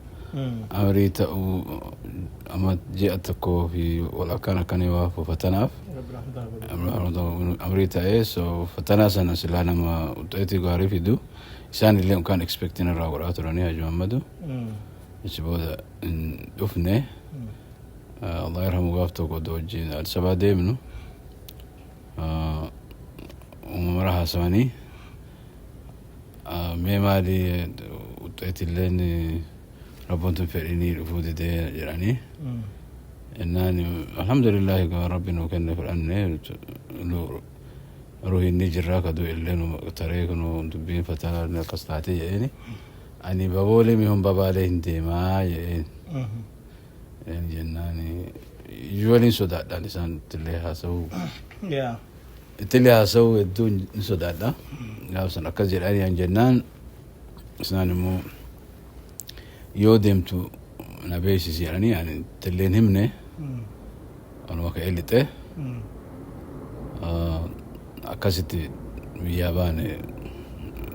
أمريتا أما جاءتكو في ولا كان يوافق فتناف أمريتا إيس وفتناس أنا سلانا ما تأتي قاري في دو إنسان اللي كان expecting الرأورات راني يا جماعة يشبه دفنه الله يرحمه قافتو قدوجي السبعة دي منه ومرها سواني ميمالي وتأتي لين ربنا فريني رفودي ده يعني إنني الحمد لله قال ربنا وكان في الأنة روحي نجرا كدو إلين وتريكنو دبين فتاة نقصتي يعني أني بقولي مهم بابالي هندي ما يعني جناني يجولين سوداء لسان تليها سو تليها سو الدون سوداء ده قال سنة كذي الآن جنان سنة مو يودمتو نبيسي يعني تلين همنه أنا وكيلته أكاسيتي بياباني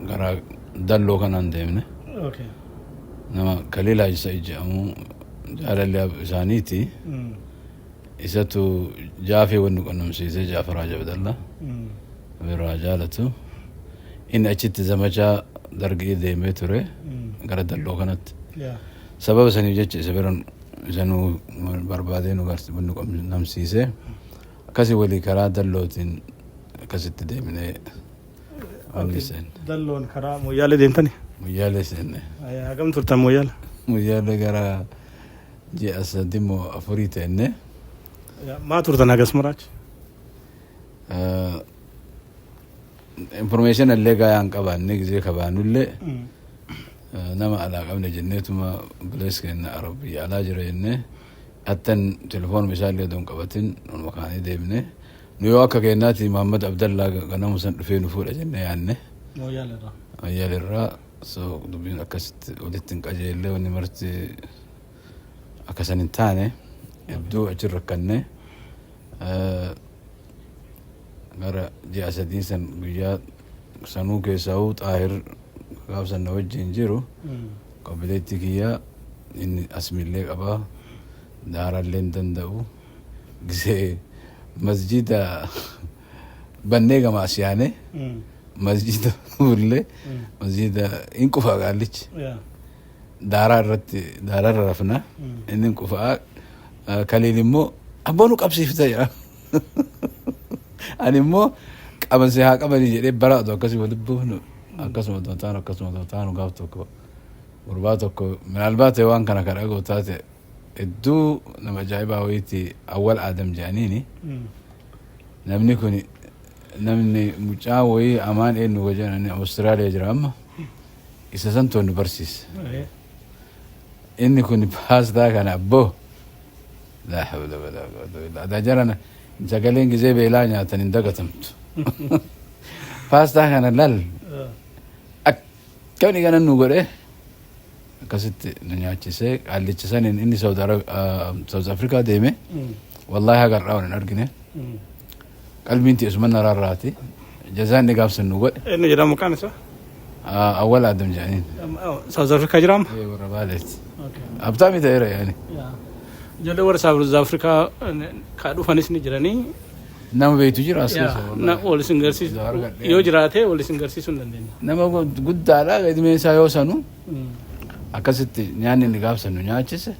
غرا دلو كان عندنا أوكي نما كليلا يسجعمو على اللي زانيتي إساتو جافي ونقول نمسيسي جافر عجب الله برجالته إن أجت زمجة درجة ديمتره غرا دلو كانت سبب سني جت سبرن زنو بربادين وغرس بنقول نمسيسي كاسي ولي كرا دلوتين كاسي تديمني ونسين دلون كرا مويال دينتني مويال سن يا كم ترتا مويال غرا جي أسديمو أفوريته إنه ما ترتا ناقص مراج information اللي جاي عن كبان نيجي كبانو اللي نما على قبل جنته ما بليس كنا عربي على جرينه حتى تلفون مثال يدون قبتين المكان يديمنه نيويورك كيناتي محمد عبد الله كنا مسن في نفور جنة يعني مويال الرا سو دبين أكست وديتن كأجيل له ونمرتي أكسن تاني يبدو أجر كنه غرا جي أسدين سن بيا سنو كيساوت آخر قاب سن وجه إنجيرو قبلتي كيا إن أسمي لك أبا دار اللندن داو جزء مسجد بنيجا ماسيانه مسجد ولا مسجد إنكو فاقاليش دارا رفنا إنكو فاق كليلمو أبونو كابسي فتايا أنا مو أبن سياق أبن يجري برا دو كسي ودبونه كسم دوتانو قافتو gurbaa min albaate waan kana kan dhagoo taate hedduu nama ajaa'ibaa wayiiti awwal aadam jedhaniini namni kun namni mucaa wayii amaan eenyu jedhani Awustiraaliyaa jira amma isa san toonni barsiisa inni kun paastaa kana abboo laa hawla walaa quwwata illaa billah jarana sagaleen gizee beelaa nyaatan hin dagatamtu paastaa kana lal akkani kana nu godhe akkasitti nu nyaachisee qaallichisan inni South Africa deeme wallahi hagar dhawan hin argine qalbiin tiisuma nararraati jazaan ni gaafsan nu godhe inni jedhamu kan isa awwal aadam jedhaniin South Africa jiraam warra baaleeti abtaami ta'eera yaani ijoollee warra South Africa kaa dhufanis ni jiranii nama beeytu jira as na wal isin garsiisu yoo jiraate wal isin garsiisuu hin dandeenya nama guddaadha gadimee isaa yoo sanu akkasitti nyaanni inni gaafsan nu nyaachise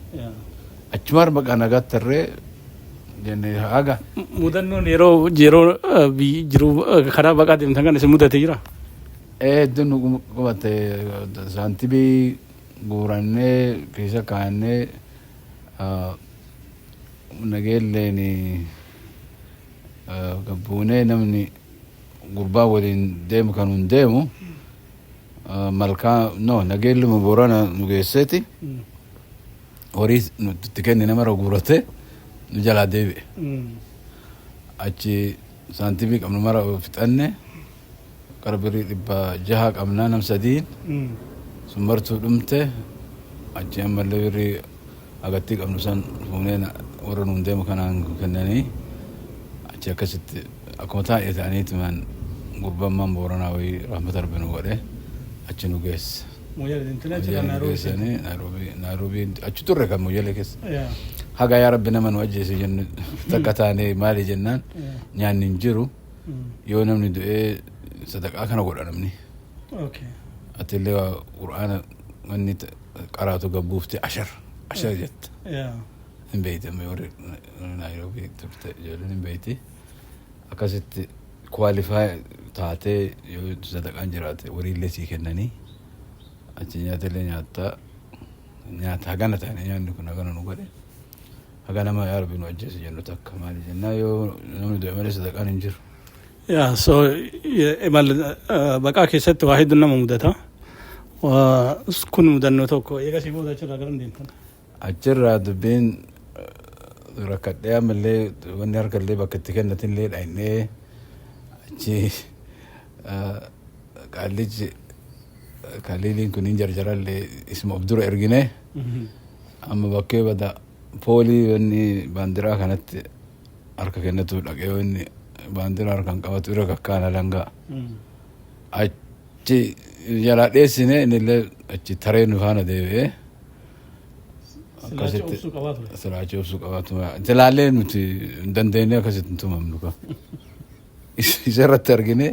achumar baqa nagattarree jenne haga mudannoon yeroo jiru karaa baqaa deemtan kan isin mudate jira hedduu nu qubate saantibii guurannee keessa kaa'annee nageelleeni gabbuunee namni gurbaa waliin deemu kan hun deemu malkaa nageelluma boorana nu geesseeti horii nutti kenni namara guurate nu jalaa deebi'e achi saantibii qabnu mara fixanne qarbirii 600 qabnaa nam sadiin sun martuu dhumte achi ammallee birrii agattii qabnu san fuunee warra nuun deemu kanaan kennanii achi akkasitti akkuma taa'ee ta'aniitumaan gurbammaan booranaa wayii rahmata rabbi nu godhe achi nu geesse Nairobi achi turre kan Moyyalee keessa haga yaa rabbi nama nu ajjeese jennu takka taanee maali jennaan nyaanni hin jiru yoo namni du'ee sadaqaa kana godha namni atillee waa qur'aana wanni qaraatu gabbuufte ashar jetta hin beeytame warri Nairobi turte ijoolleen hin beeyti akkasitti kwaalifaa taatee yoo sadaqaan jiraate wariillee sii kennanii achi nyaatellee nyaata hagana taane nyaanni kun hagana nu godhe haga nama yaa rabbi nu ajjeese jennu takka maali jennaa yoo namni du'e malee sadaqaan hin jiru so baqaa keessatti waa hedduun nama mudata kun mudannoo tokko eegasii booda achirraa garam deemtan achirraa dubbiin rakkadhee ammallee wanni harkallee bakka itti kennatillee dhaynee achi qaallichi kaliiliin kun hin jarjarallee isma of dura ergine amma bakkee bada poolii wanni baandiraa kanatti harka kennatu dhaqee wanni baandiraa harkaan qabatu irra kakkaana langaa achi jalaa dheessine innillee achi taree nu faana deebi'ee akkasitti silaachi obsuu qabaatu ilaallee nuti hin dandeenye akkasitti hin tumamnu ka isa irratti argine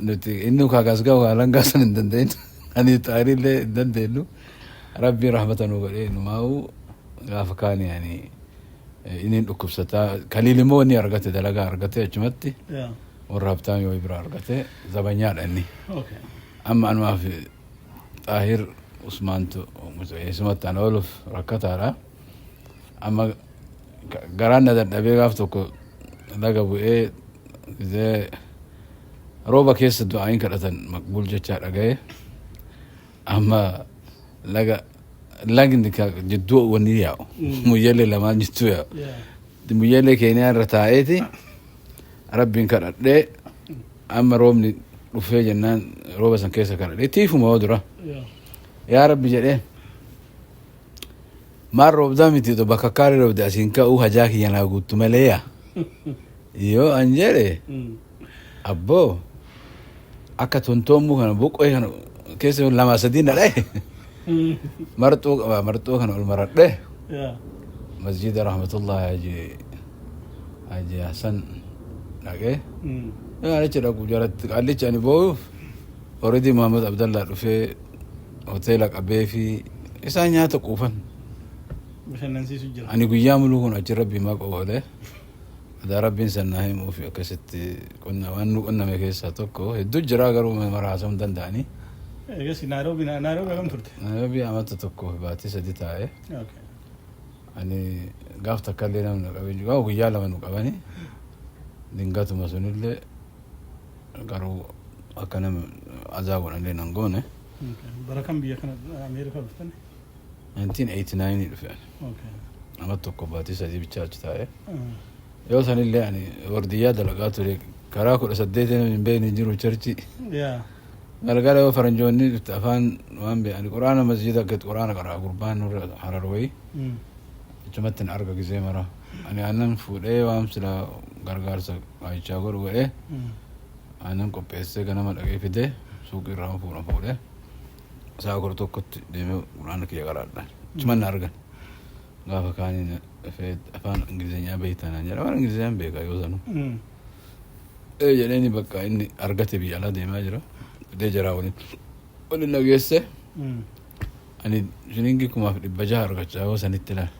nuti inni kaagaas gahu langaa san hin dandeenyu ani taa'anillee hin dandeenyu rabbiin rahmata nu godhee numaa'u gaafa kaani yani inni dhukkubsataa kaliilimoo inni argate dalagaa argate achumatti warra habtaan yoo bira argate zabanyaadha inni amma anumaaf Xaahir Usmaantu eessumatti ana ooluuf rakkataadha amma garaan na dadhabee gaaf tokko laga bu'ee gizee rooba keessa du'aayin kadhatan maqbuul jechaa dhaga'e amma lagni jidduu wanni yaa'u Moyyalee lamaan jidduu yaa'u Moyyalee Keeniyaa irra taa'eeti rabbiin kadhadhee amma roobni dhufee jennaan rooba san keessa kadhadhee tiifuma oo dura yaa rabbi jedhee maal roobdaa miti to bakka kaari roobde asiin ka'uu hajaa kiyya naa guuttu malee yaa yoo an jedhe abboo akka tontoomuu kana boqqoo kana keessa 2-3 na dhaye marxoo kana ol maradhe masjida rahmatullahi haji Hasan dhaqee achi dhaqu jalatti qaallichi ani boo'uuf already Muhammad Abdallah dhufee hoteela qabee fi isaan nyaata quufan ani guyyaa muluu kun achi rabbii maa qoboole adaa rabbiin sannaa himuu fi akkasitti waan nu qonname keessaa tokko hedduu jira garuu maraasamuu danda'anii eegasi Nairobi akkam turte? Nairobi amata tokko baatii sadi taa'e. Okay. Ani gaaf takka illee namni qabeen jiru guyyaa lama nu qabani dingatuma sunillee garuu akka nama azaa godhanillee nan goone. Bara kam biyya kana Ameerikaa dhuftan? 1989 dhufe. Okay. Amata tokko baatii sadi bichaa achi taa'e. Yoo sanillee ani wardiyyaa dalagaa ture karaa 18 hin beekne jiru cherchi. Yeah. Galgala yoo faranjoonni afaan waan beekani quraana masjida akkatti quraana qaraa gurbaan nurra harar wayii. Achumatti arga gisee mara. Ani aannan fuudhee waan sila gargaarsa waayichaa godhu godhee aannan qopheessee ganama dhaqee fidee suuqii irraa fuudhee saa kudha tokkotti deemee quraana kiyya qaraadhaan. Achumanna argan. Gaafa kaaniin afaan Ingilizeenyaa beektanaan jedha waan Ingilizeenyaan beekaa yoo sanu. Jedheeni bakka inni argate biyya alaa deemaa jira. Fidee jiraa waliin dhageesse. Ani shilingi 600 argachaa yoo sanitti laala.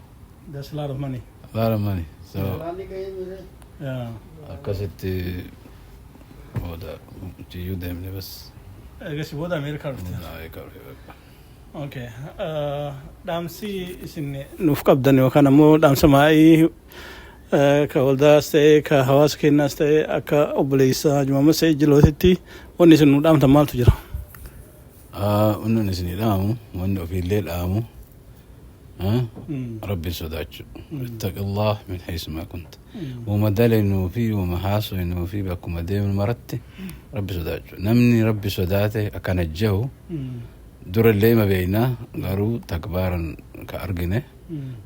That's a lot of money. A lot of money. So Yeah. akkasitti booda jiyyuu deemne bas. Eegasi booda Ameerikaa dhufte. Okay. Dhaamsi isin nuuf qabdan yookaan ammoo dhaamsa maa'ii ka waldaas ta'e ka hawaasa keenyaas ta'e akka obboleessa Jumaama Sa'id Jilootitti wanni isin nu dhaamtan maaltu jira? Wanni isinii dhaamu wanni ofiillee dhaamu ربي صداج اتق الله من حيث ما كنت وما دلنوا فيه وما حاصلوا فيه بكم دائما مرت ربي صداج نمني ربي صداته أكن الجو دور اللي ما بينا قالوا تكبارا كأرجنه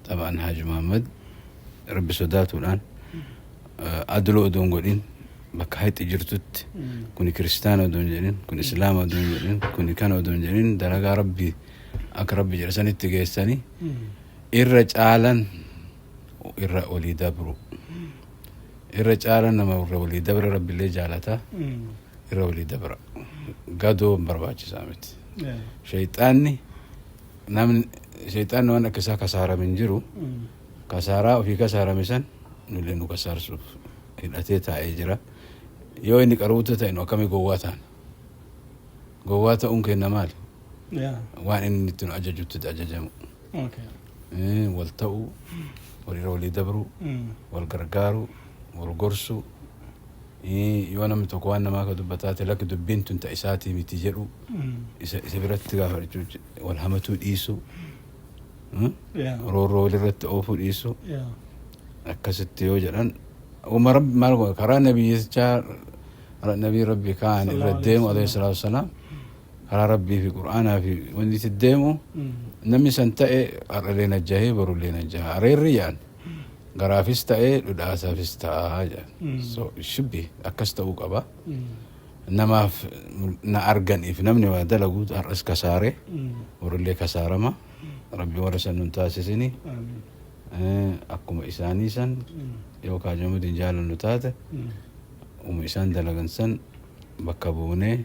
طبعا حاج محمد ربي صداته الآن أدلو دون قولين بكهيت إجرتت كوني كريستيان دون جرين كوني إسلام دون جرين كوني كانوا دون جرين درجة ربي أقرب جلساني تجيساني الرجالا ولي دبرو الرجالا نما ولي دبر ربي اللي جالته ولي دبر قدو برباج سامت شيطاني نامن شيطان وانا كسارة من جرو كسارة وفي كسارة مثلا نلينو كسار سوف إن أتيت أجرا يو إنك أروتة إنه كمي قواتا أمكن نمال وان إني تنو أججت أججمو Okay. والتو والرولي دبرو والقرقارو والقرسو يوانا متوقوانا ما كدبتاتي لك دبينتو انت إساتي متجرو إسابرت تغافر والهمتو الإيسو رورو لرت أوفو الإيسو أكست يوجران وما رب مالكو كرا نبي يسجار نبي ربي كان الرديم عليه الصلاة والسلام كرا ربي في قرآن في وندي تديمو نمي سنتأي أرلينا الجاهي برولينا الجاهي أرير ريان غرافيس تأي لداسا فيستا هاجا so should be أكستا وقبا إنما نأرغن إف نمني ودلقو أرس كساري ورولي كسارة ما ربي ورسا ننتاسسيني أكما إساني سن يوكا جمودين جالا نتاتي إسان دلقن سن بكبوني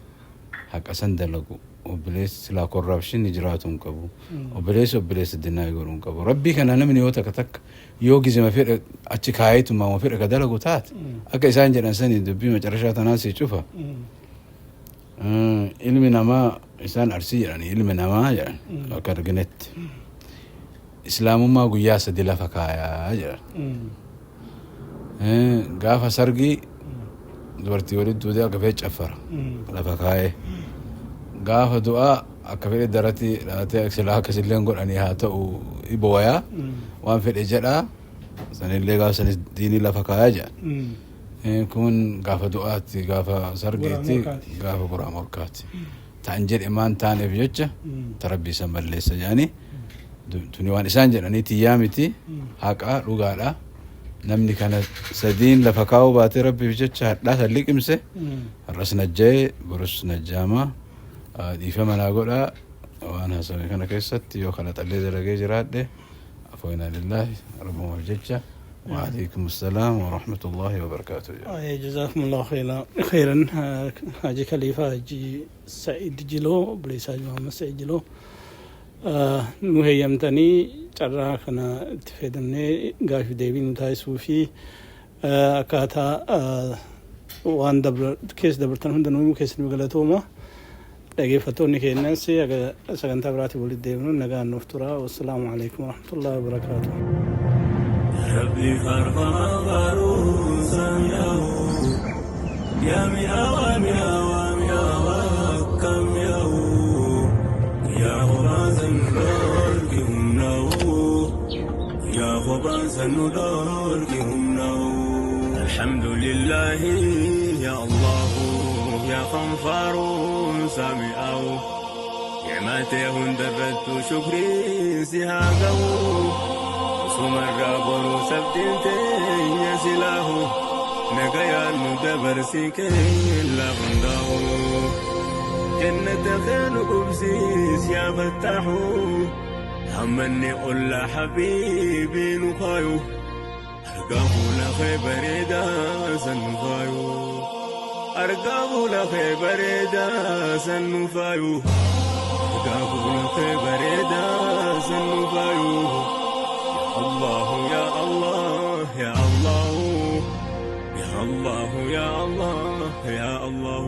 حق أسان دلقو وبليس لا كوربشن نجراتهم كبو وبليس الدنيا يقولون كبو ربي كان أنا من يوتك تك يوجي زي ما في أتشكايت وما في كذا لقطات أكيد إنسان جل إنسان يدبي ما جرشات ناس يشوفها علمنا ما إنسان أرسي يعني علمنا ما يعني كرجنت إسلام ما قياس دلا فكايا يعني قاف سرقي دورتي ولد دودا كفيج أفر لا فكايا قاف دعاء كفيل درتي راتي أكسلها كسلين قول أني هاتو إبويا وان في الإجراء سن اللي قاف سن ديني لا فكايا كون قاف دعاتي قاف سرقيتي قاف قرآن مركاتي تنجر إيمان تاني في جتة تربي سمر ليس يعني تنيوان إسانجر أني تيامتي حقا رجالا نمني كان سدين لفكاو باتي ربي في جتة لا سلك إمسه الرسنا الجاي برسنا الجامع دي فما نقولها وأنا سوي كنا كيست يو خلت اللي درجة جراده عفونا لله ربنا الجتة وعليكم السلام ورحمة الله وبركاته. جزاكم الله خيرا حاجي خليفة حاجي سعيد جلو بليس حاج محمد سعيد جلو نهيمتني ترى كنا تفيدني قاش ديبين تاي سوفي كاتا وان دبر كيس دبرتن هندن كيس نقلتهما dhaggeeffattoonni keenyas sagantaa biraatti walitti deemnu nagaan nuuf tura. Wassalaamu alaikum warahmatullahi wabarakatuh. ربي خرفنا غروسا يا مياوام ياوام ياوام كم يا غبازا نوركهم نو يا غبازا نوركهم نو الحمد لله يا الله يا خنفار سامعه نعمته هندبت شكري سهاقه سمر سبتين يا سلاه نقيا ندبر سيكين لا غنداه جنة خير قبسيس يا فتاحو همني قل حبيبي نخايو أرقاه لخي بريدا سنفايو أرقاه لخي بريدا سنفايو أرقاه لخي بريدا سنفايو الله يا الله يا الله يا الله يا الله يا الله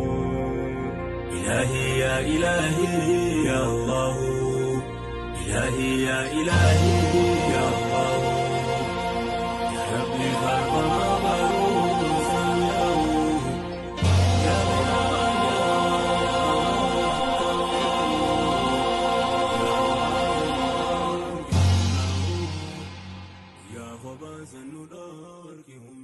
إلهي يا إلهي يا الله إلهي يا إلهي يا الله يا ربي خلقنا يا غباز النور كهم